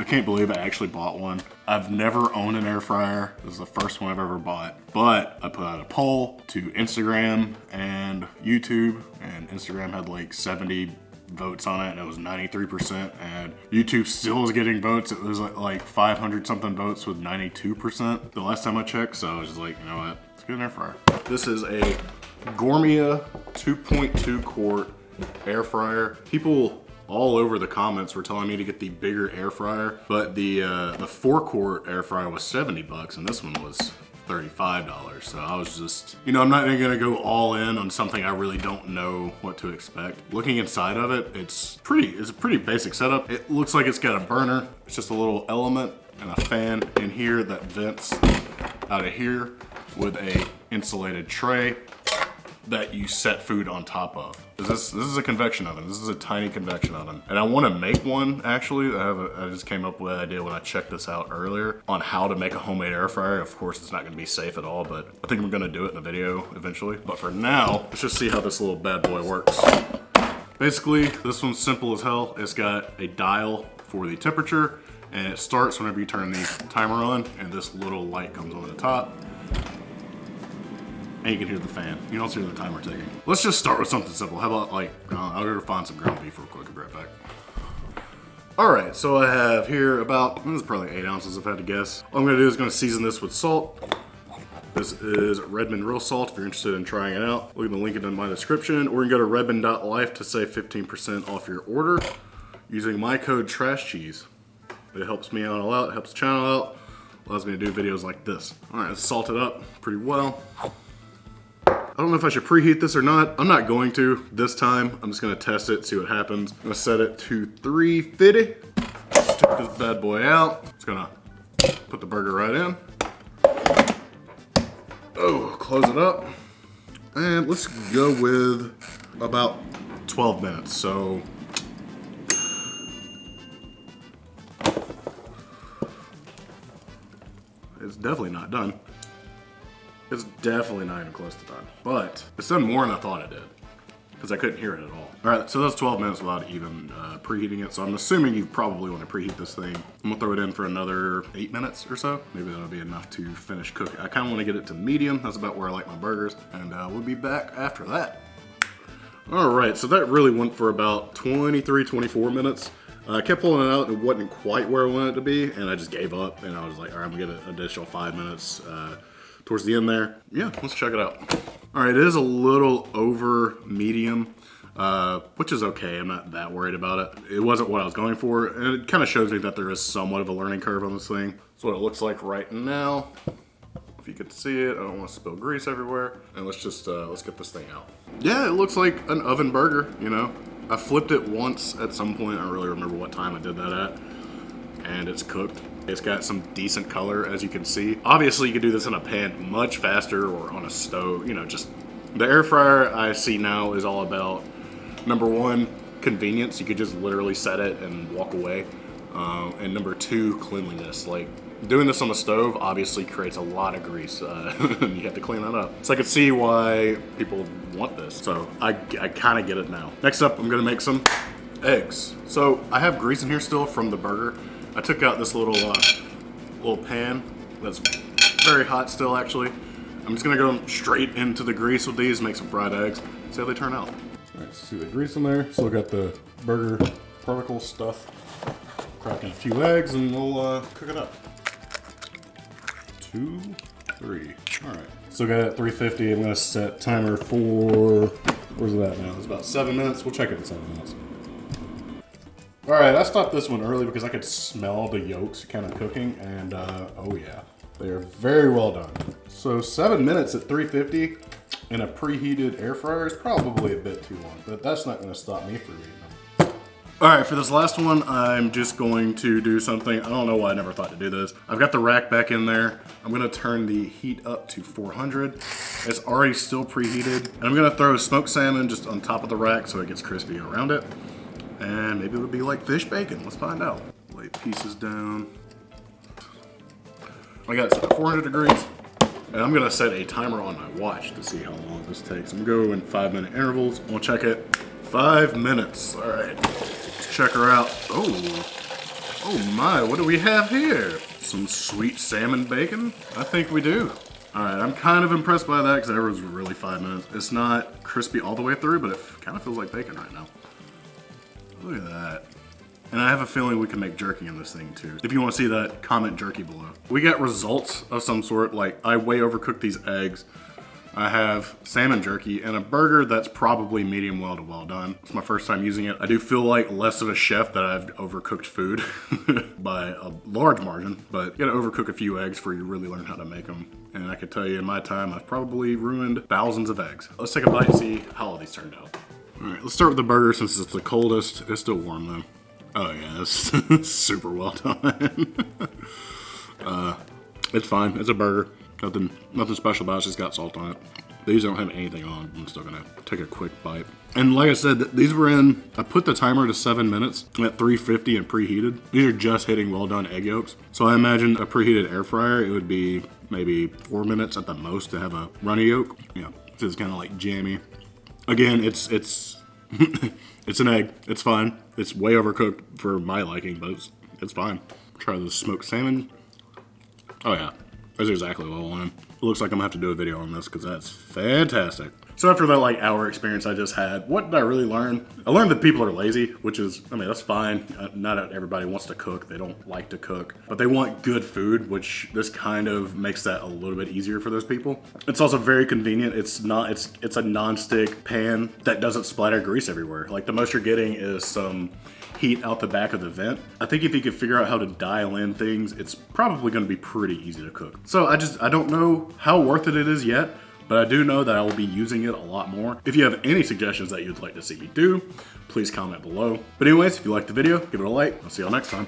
can't believe I actually bought one. I've never owned an air fryer. This is the first one I've ever bought. But I put out a poll to Instagram and YouTube, and Instagram had like 70 votes on it, and it was 93%, and YouTube still is getting votes. It was like 500 something votes with 92% the last time I checked, so I was just like, you know what, let's get an air fryer. This is a Gourmet 2.2 quart air fryer. People all over the comments were telling me to get the bigger air fryer, but the 4 quart air fryer was 70 bucks and this one was $35. So I was just, you know, I'm not gonna go all in on something I really don't know what to expect. Looking inside of it, it's a pretty basic setup. It looks like it's got a burner. It's just a little element and a fan in here that vents out of here with a insulated tray that you set food on top of. This is a convection oven. This is a tiny convection oven. And I wanna make one, actually. I just came up with an idea when I checked this out earlier on how to make a homemade air fryer. Of course, it's not gonna be safe at all, but I think I'm gonna do it in a video eventually. But for now, let's just see how this little bad boy works. Basically, this one's simple as hell. It's got a dial for the temperature, and it starts whenever you turn the timer on, and this little light comes on the top. And you can hear the fan. You can also hear the timer ticking. Let's just start with something simple. How about like, I'll go find some ground beef real quick and be right back. All right, so I have here about, this is probably 8 ounces if I had to guess. All I'm gonna do is gonna season this with salt. This is Redmond real salt if you're interested in trying it out. We're gonna link it in my description, or you can go to redmond.life to save 15% off your order using my code TRASHCHEESE. It helps me out a lot, it helps the channel out, allows me to do videos like this. All right, let's salt it up pretty well. I don't know if I should preheat this or not. I'm not going to this time. I'm just gonna test it, see what happens. I'm gonna set it to 350. Take this bad boy out. Just gonna put the burger right in. Oh, close it up. And let's go with about 12 minutes. So, it's definitely not done. It's definitely not even close to done, but it's done more than I thought it did because I couldn't hear it at all. All right, so that's 12 minutes without even preheating it. So I'm assuming you probably want to preheat this thing. I'm gonna throw it in for another 8 minutes or so. Maybe that'll be enough to finish cooking. I kind of want to get it to medium. That's about where I like my burgers, and we'll be back after that. All right, so that really went for about 23, 24 minutes. I kept pulling it out, it wasn't quite where I wanted it to be, and I just gave up, and I was like, all right, I'm gonna get an additional 5 minutes towards the end there. Yeah, let's check it out. All right, it is a little over medium, which is okay. I'm not that worried about it. It wasn't what I was going for, and it kind of shows me that there is somewhat of a learning curve on this thing. That's what it looks like right now. If you could see it, I don't want to spill grease everywhere. And let's just, let's get this thing out. Yeah, it looks like an oven burger, you know. I flipped it once at some point. I don't really remember what time I did that at. And it's cooked. It's got some decent color, as you can see. Obviously, you could do this in a pan much faster or on a stove. You know, just the air fryer I see now is all about, number one, convenience. You could just literally set it and walk away. And number two, cleanliness. Like, doing this on the stove obviously creates a lot of grease. You have to clean that up. So I could see why people want this. So I kind of get it now. Next up, I'm gonna make some eggs. So I have grease in here still from the burger. I took out this little pan that's very hot still, actually. I'm just gonna go straight into the grease with these, make some fried eggs, see how they turn out. All right, see the grease in there. Still got the burger particle stuff. Cracking a few eggs and we'll cook it up. 2, 3, all right. Still got it at 350. I'm gonna set timer for, where's it at now? It's about 7 minutes. We'll check it in 7 minutes. All right, I stopped this one early because I could smell the yolks kind of cooking, and oh yeah, they are very well done. So 7 minutes at 350 in a preheated air fryer is probably a bit too long, but that's not gonna stop me from eating them. All right, for this last one, I'm just going to do something. I don't know why I never thought to do this. I've got the rack back in there. I'm gonna turn the heat up to 400. It's already still preheated. And I'm gonna throw smoked salmon just on top of the rack so it gets crispy around it. And maybe it'll be like fish bacon. Let's find out. Lay pieces down. I got it set to 400 degrees. And I'm gonna set a timer on my watch to see how long this takes. I'm gonna go in 5-minute intervals. We'll check it. 5 minutes. All right, let's check her out. Oh, Oh my, what do we have here? Some sweet salmon bacon? I think we do. All right, I'm kind of impressed by that because that was really 5 minutes. It's not crispy all the way through, but it kind of feels like bacon right now. Look at that. And I have a feeling we can make jerky in this thing too. If you want to see that, comment jerky below. We got results of some sort, like I way overcooked these eggs. I have salmon jerky and a burger that's probably medium well to well done. It's my first time using it. I do feel like less of a chef that I've overcooked food by a large margin, but you gotta overcook a few eggs before you really learn how to make them. And I can tell you in my time, I've probably ruined thousands of eggs. Let's take a bite and see how all these turned out. All right, let's start with the burger since it's the coldest. It's still warm though. Oh yeah, it's super well done. It's fine, it's a burger. Nothing special about it, it's just got salt on it. These don't have anything on, I'm still gonna take a quick bite. And like I said, these were in, I put the timer to 7 minutes at 350 and preheated. These are just hitting well done egg yolks. So I imagine a preheated air fryer, it would be maybe 4 minutes at the most to have a runny yolk. Yeah, it's kind of like jammy. Again, it's it's an egg, it's fine. It's way overcooked for my liking, but it's fine. Try the smoked salmon. Oh yeah. That's exactly what I wanted. It looks like I'm gonna have to do a video on this because that's fantastic. So after that like hour experience I just had, what did I really learn? I learned that people are lazy, which is, I mean, that's fine. Not everybody wants to cook. They don't like to cook, but they want good food, which this kind of makes that a little bit easier for those people. It's also very convenient. It's a non-stick pan that doesn't splatter grease everywhere. Like the most you're getting is some heat out the back of the vent. I think if you could figure out how to dial in things, it's probably gonna be pretty easy to cook. So I don't know how worth it is yet, but I do know that I will be using it a lot more. If you have any suggestions that you'd like to see me do, please comment below. But anyways, if you liked the video, give it a like. I'll see y'all next time.